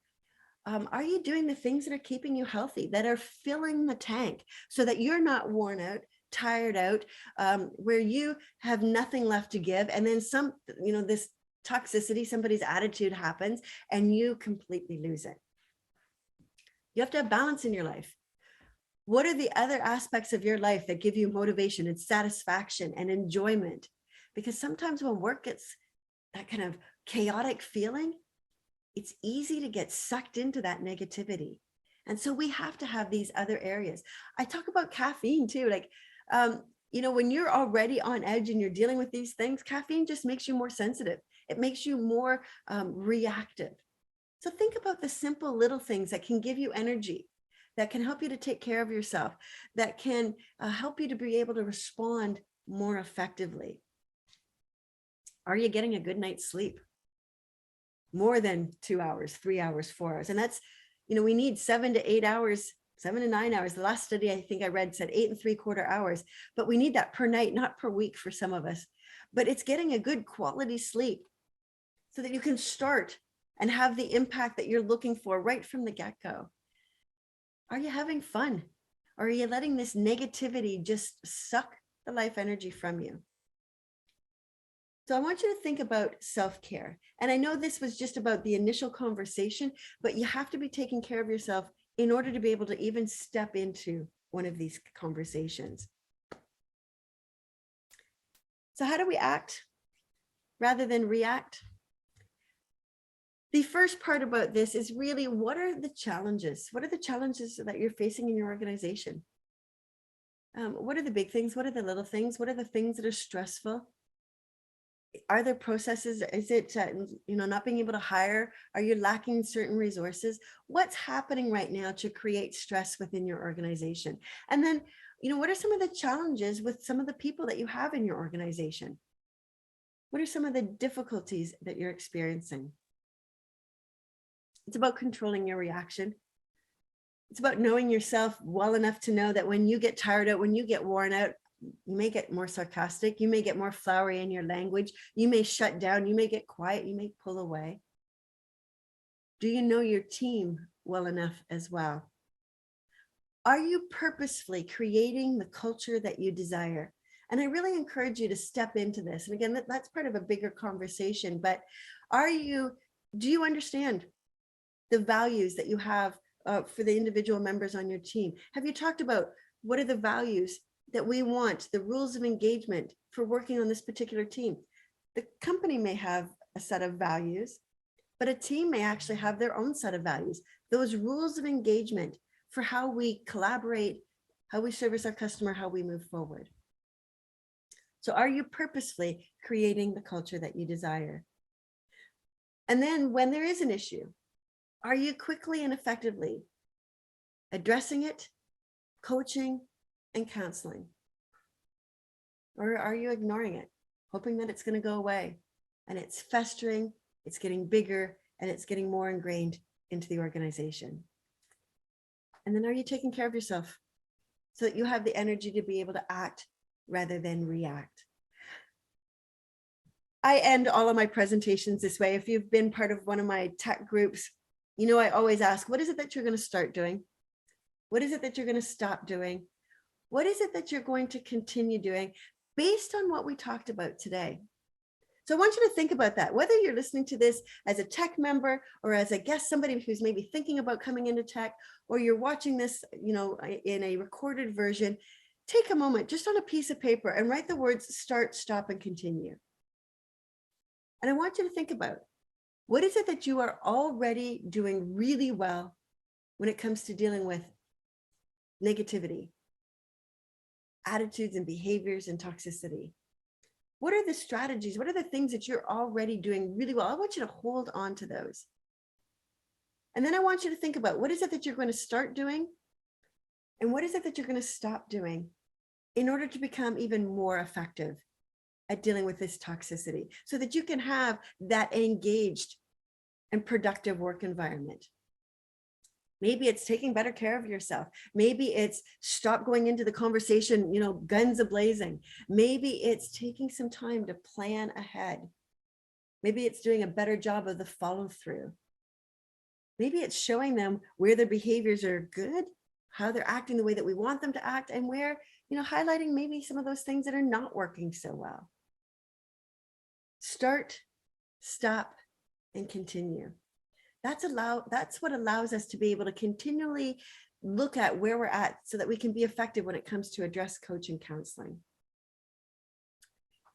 Are you doing the things that are keeping you healthy, that are filling the tank so that you're not worn out, tired out, where you have nothing left to give? And then this toxicity, somebody's attitude happens and you completely lose it. You have to have balance in your life. What are the other aspects of your life that give you motivation and satisfaction and enjoyment? Because sometimes when work gets that kind of chaotic feeling, it's easy to get sucked into that negativity. And so we have to have these other areas. I talk about caffeine too. Like, when you're already on edge and you're dealing with these things, caffeine just makes you more sensitive. It makes you more reactive. So think about the simple little things that can give you energy, that can help you to take care of yourself, that can help you to be able to respond more effectively. Are you getting a good night's sleep? More than 2 hours, 3 hours, 4 hours. And that's, we need 7 to 8 hours, 7 to 9 hours. The last study I think I read said 8 3/4 hours, but we need that per night, not per week for some of us. But it's getting a good quality sleep so that you can start and have the impact that you're looking for right from the get-go. Are you having fun? Or are you letting this negativity just suck the life energy from you? So I want you to think about self-care. And I know this was just about the initial conversation, but you have to be taking care of yourself in order to be able to even step into one of these conversations. So how do we act rather than react? The first part about this is really, what are the challenges? What are the challenges that you're facing in your organization? What are the big things? What are the little things? What are the things that are stressful? Are there processes? Is it, not being able to hire? Are you lacking certain resources? What's happening right now to create stress within your organization? And then, what are some of the challenges with some of the people that you have in your organization? What are some of the difficulties that you're experiencing? It's about controlling your reaction. It's about knowing yourself well enough to know that when you get tired out, when you get worn out, you may get more sarcastic, you may get more flowery in your language, you may shut down, you may get quiet, you may pull away. Do you know your team well enough as well? Are you purposefully creating the culture that you desire? And I really encourage you to step into this. And again, that's part of a bigger conversation, but do you understand the values that you have for the individual members on your team? Have you talked about what are the values that we want, the rules of engagement for working on this particular team? The company may have a set of values, but a team may actually have their own set of values. Those rules of engagement for how we collaborate, how we service our customer, how we move forward. So are you purposefully creating the culture that you desire? And then when there is an issue, are you quickly and effectively addressing it, coaching, and counseling? Or are you ignoring it, hoping that it's going to go away? And it's festering, it's getting bigger, and it's getting more ingrained into the organization. And then are you taking care of yourself so that you have the energy to be able to act rather than react? I end all of my presentations this way. If you've been part of one of my tech groups, you know, I always ask, what is it that you're going to start doing? What is it that you're going to stop doing? What is it that you're going to continue doing based on what we talked about today? So I want you to think about that, whether you're listening to this as a tech member or as a guest, somebody who's maybe thinking about coming into tech, or you're watching this, you know, in a recorded version. Take a moment just on a piece of paper and write the words start, stop, and continue. And I want you to think about, what is it that you are already doing really well when it comes to dealing with negativity, attitudes and behaviors and toxicity? What are the strategies? What are the things that you're already doing really well? I want you to hold on to those. And then I want you to think about, what is it that you're going to start doing? And what is it that you're going to stop doing in order to become even more effective at dealing with this toxicity, so that you can have that engaged and productive work environment? Maybe it's taking better care of yourself. Maybe it's stop going into the conversation, you know, guns a-blazing. Maybe it's taking some time to plan ahead. Maybe it's doing a better job of the follow through. Maybe it's showing them where their behaviors are good, how they're acting the way that we want them to act, and where, you know, highlighting maybe some of those things that are not working so well. Start, stop, and continue. That's what allows us to be able to continually look at where we're at so that we can be effective when it comes to address, coach, and counseling.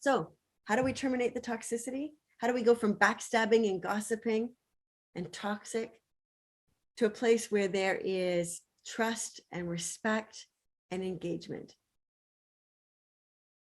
So how do we terminate the toxicity? How do we go from backstabbing and gossiping and toxic to a place where there is trust and respect and engagement?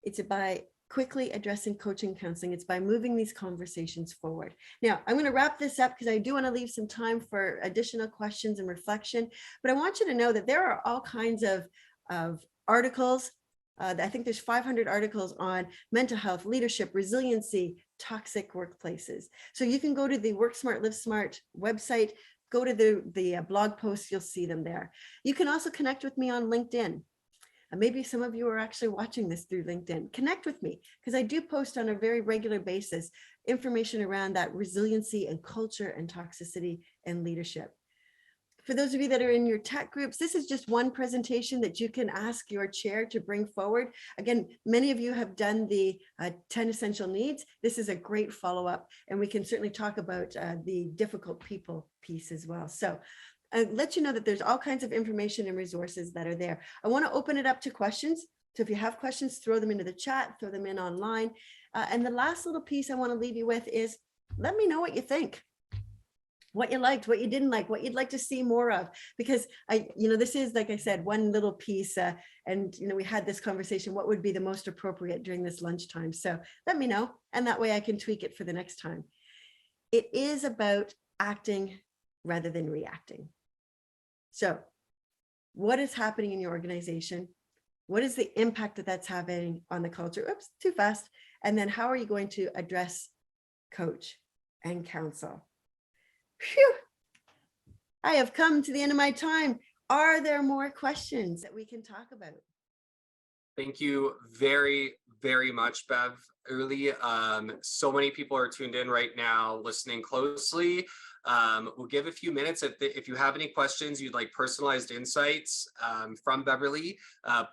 It's by quickly addressing coaching, counseling. It's by moving these conversations forward. Now, I'm going to wrap this up because I do want to leave some time for additional questions and reflection, but I want you to know that there are all kinds of articles. I think there's 500 articles on mental health, leadership, resiliency, toxic workplaces. So you can go to the Work Smart, Live Smart website, go to the blog posts, you'll see them there. You can also connect with me on LinkedIn. Maybe some of you are actually watching this through LinkedIn. Connect with me, because I do post on a very regular basis information around that resiliency and culture and toxicity and leadership. For those of you that are in your tech groups, this is just one presentation that you can ask your chair to bring forward. Again, many of you have done the 10 essential needs. This is a great follow-up, and we can certainly talk about the difficult people piece as well. So I'll let you know that there's all kinds of information and resources that are there. I want to open it up to questions. So if you have questions, throw them into the chat, throw them in online. And the last little piece I want to leave you with is, let me know what you think, what you liked, what you didn't like, what you'd like to see more of, because this is, like I said, one little piece, and we had this conversation, what would be the most appropriate during this lunchtime? So let me know, and that way I can tweak it for the next time. It is about acting rather than reacting. So what is happening in your organization? What is the impact that that's having on the culture? Oops, too fast. And then how are you going to address, coach, and counsel? Phew. I have come to the end of my time. Are there more questions that we can talk about? Thank you very, very much, Bev. Really, so many people are tuned in right now, listening closely. We'll give a few minutes. If you have any questions, you'd like personalized insights from Beverly,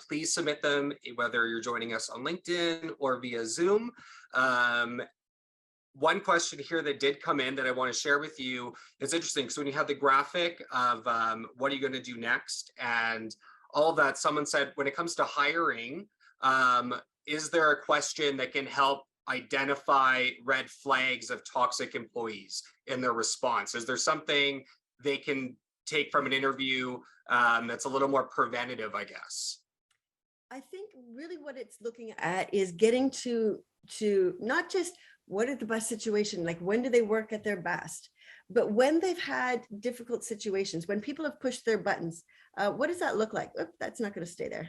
please submit them, whether you're joining us on LinkedIn or via Zoom. one question here that did come in that I want to share with you. It's interesting because when you have the graphic of what are you going to do next and all of that, someone said, when it comes to hiring, is there a question that can help identify red flags of toxic employees in their response? Is there something they can take from an interview that's a little more preventative, I guess? I think really what it's looking at is getting to not just what are the best situation, like when do they work at their best, but when they've had difficult situations, when people have pushed their buttons, what does that look like? Oop, that's not going to stay there.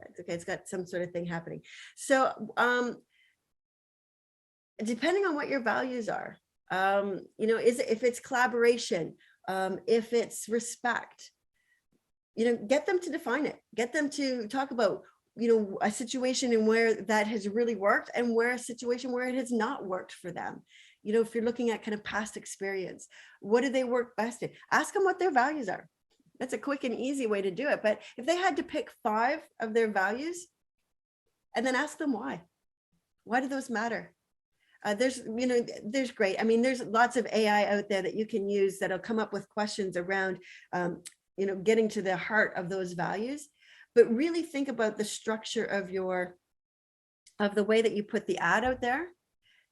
That's okay. It's got some sort of thing happening. So depending on what your values are, if it's collaboration, if it's respect, get them to define it, get them to talk about, a situation in where that has really worked and where a situation where it has not worked for them. If you're looking at kind of past experience, what do they work best in? Ask them what their values are. That's a quick and easy way to do it. But if they had to pick 5 of their values and then ask them why do those matter? There's great. I mean, there's lots of AI out there that you can use that'll come up with questions around, getting to the heart of those values. But really think about the structure of the way that you put the ad out there,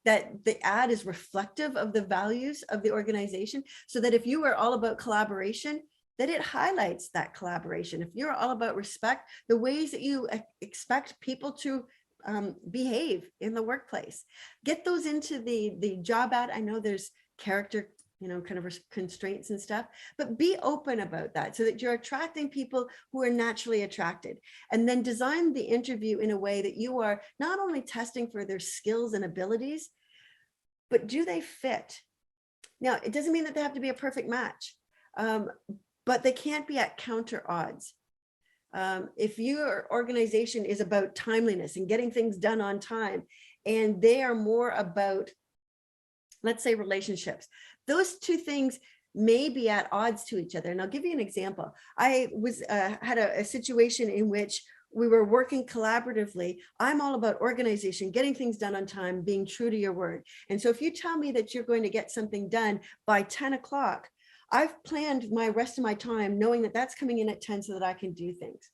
that the ad is reflective of the values of the organization, so that if you are all about collaboration, that it highlights that collaboration. If you're all about respect, the ways that you expect people to behave in the workplace, get those into the job ad. I know there's character, kind of constraints and stuff, but be open about that so that you're attracting people who are naturally attracted. And then design the interview in a way that you are not only testing for their skills and abilities, but do they fit? Now, it doesn't mean that they have to be a perfect match, but they can't be at counter odds. If your organization is about timeliness and getting things done on time, and they are more about, let's say, relationships, those two things may be at odds to each other. And I'll give you an example. I had a situation in which we were working collaboratively. I'm all about organization, getting things done on time, being true to your word. And so if you tell me that you're going to get something done by 10 o'clock, I've planned my rest of my time knowing that that's coming in at 10 so that I can do things.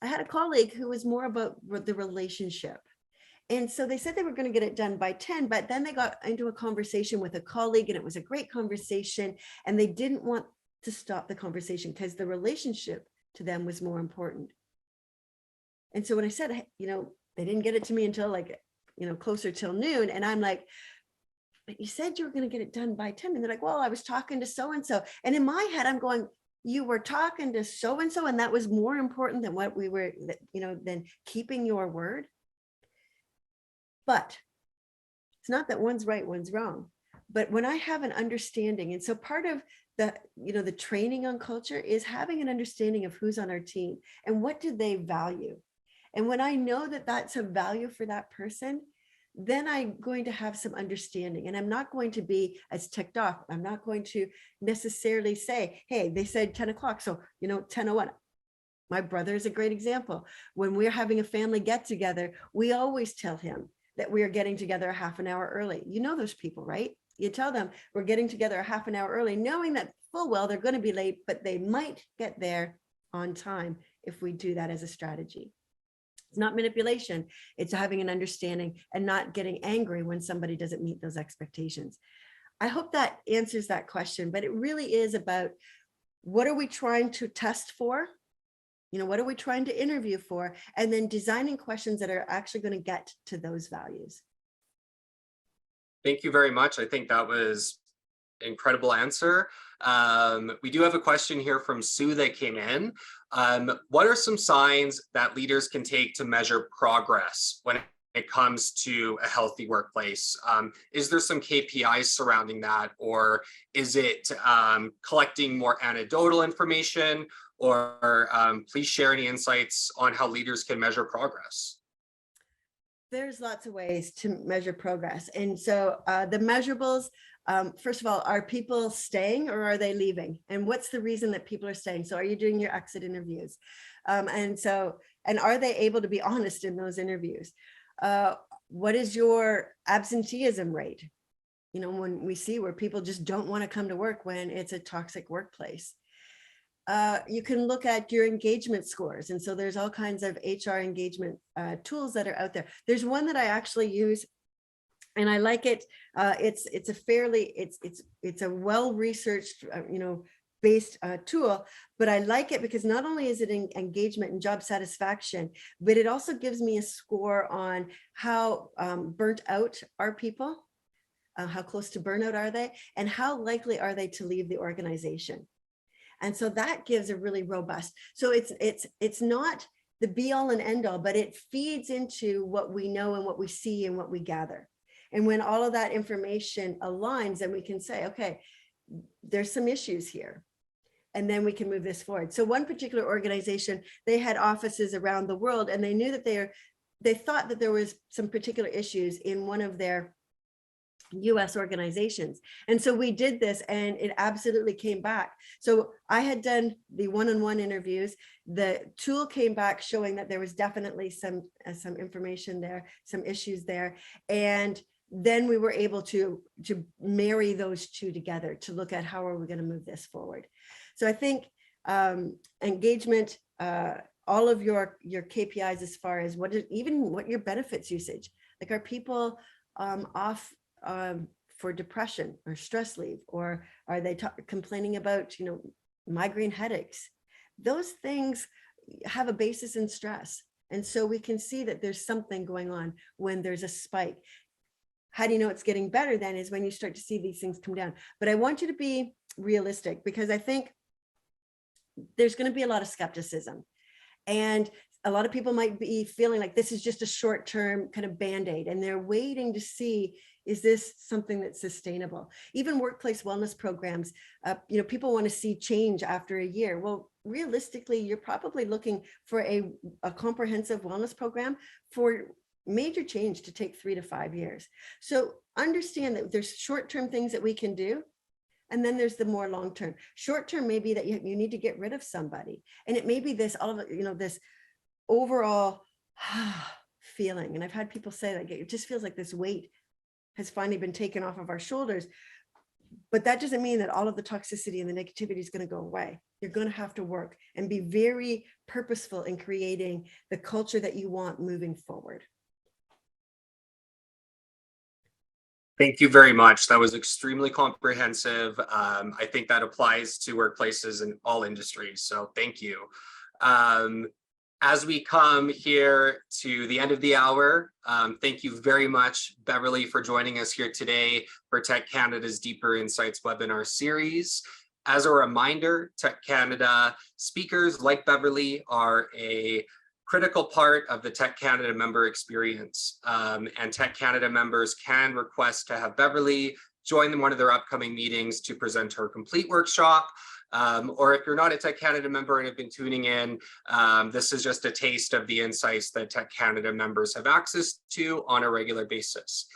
I had a colleague who was more about the relationship. And so they said they were going to get it done by 10, but then they got into a conversation with a colleague, and it was a great conversation. And they didn't want to stop the conversation because the relationship to them was more important. And so when I said, they didn't get it to me until closer till noon. And I'm like, but you said you were going to get it done by 10. And they're like, well, I was talking to so-and-so. And in my head, I'm going, you were talking to so-and-so, and that was more important than what we were, than keeping your word. But it's not that one's right, one's wrong. But when I have an understanding, and so part of the training on culture is having an understanding of who's on our team and what do they value. And when I know that that's a value for that person, then I'm going to have some understanding, and I'm not going to be as ticked off. I'm not going to necessarily say, hey, they said 10 o'clock. So, 10:01. My brother is a great example. When we're having a family get together, we always tell him that we are getting together a half an hour early. You know those people, right? You tell them we're getting together a half an hour early, knowing that full well they're going to be late, but they might get there on time if we do that as a strategy. It's not manipulation. It's having an understanding and not getting angry when somebody doesn't meet those expectations. I hope that answers that question, but it really is about, what are we trying to test for? What are we trying to interview for? And then designing questions that are actually going to get to those values. Thank you very much. I think that was an incredible answer. We do have a question here from Sue that came in. What are some signs that leaders can take to measure progress when it comes to a healthy workplace? Is there some KPIs surrounding that, or is it collecting more anecdotal information? Or please share any insights on how leaders can measure progress. There's lots of ways to measure progress. And so the measurables, first of all, are people staying or are they leaving? And what's the reason that people are staying? So are you doing your exit interviews? And are they able to be honest in those interviews? What is your absenteeism rate? You know, when we see where people just don't want to come to work when it's a toxic workplace. You can look at your engagement scores. And so there's all kinds of HR engagement tools that are out there. There's one that I actually use and I like it. It's a fairly, it's a well-researched, based tool, but I like it because not only is it in engagement and job satisfaction, but it also gives me a score on how burnt out are people, how close to burnout are they, and how likely are they to leave the organization. And so that gives a really robust, so it's not the be all and end all, but it feeds into what we know and what we see and what we gather. And when all of that information aligns, then we can say, okay, there's some issues here. And then we can move this forward. So one particular organization, they had offices around the world, and they knew that they thought that there was some particular issues in one of their US organizations. And so we did this and it absolutely came back. So I had done the one-on-one interviews. The tool came back showing that there was definitely some information there, some issues there. And then we were able to marry those two together to look at how are we going to move this forward. So I think engagement, all of your KPIs as far as what your benefits usage, like are people off for depression or stress leave, or are they complaining about migraine headaches? Those things have a basis in stress, and so we can see that there's something going on when there's a spike. How do you know it's getting better? Then is when you start to see these things come down. But I want you to be realistic, because I think there's going to be a lot of skepticism, and a lot of people might be feeling like this is just a short-term kind of band-aid, and they're waiting to see, is this something that's sustainable? Even workplace wellness programs, people want to see change after a year. Well, realistically, you're probably looking for a comprehensive wellness program for major change to take 3 to 5 years. So understand that there's short-term things that we can do. And then there's the more long-term. Short-term may be that you need to get rid of somebody. And it may be this, this overall feeling. And I've had people say like, it just feels like this weight has finally been taken off of our shoulders. But that doesn't mean that all of the toxicity and the negativity is going to go away. You're going to have to work and be very purposeful in creating the culture that you want moving forward. Thank you very much. That was extremely comprehensive. I think that applies to workplaces in all industries. So thank you. As we come here to the end of the hour, thank you very much, Beverly, for joining us here today for Tech Canada's Deeper Insights webinar series. As a reminder, Tech Canada speakers like Beverly are a critical part of the Tech Canada member experience, and Tech Canada members can request to have Beverly join one of their upcoming meetings to present her complete workshop. Or if you're not a Tech Canada member and have been tuning in, this is just a taste of the insights that Tech Canada members have access to on a regular basis.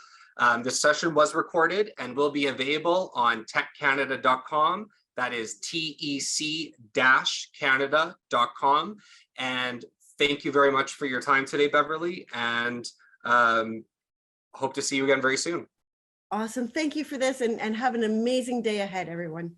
This session was recorded and will be available on techcanada.com. That is tec-canada.com. And thank you very much for your time today, Beverly, and hope to see you again very soon. Awesome. Thank you for this, and have an amazing day ahead, everyone.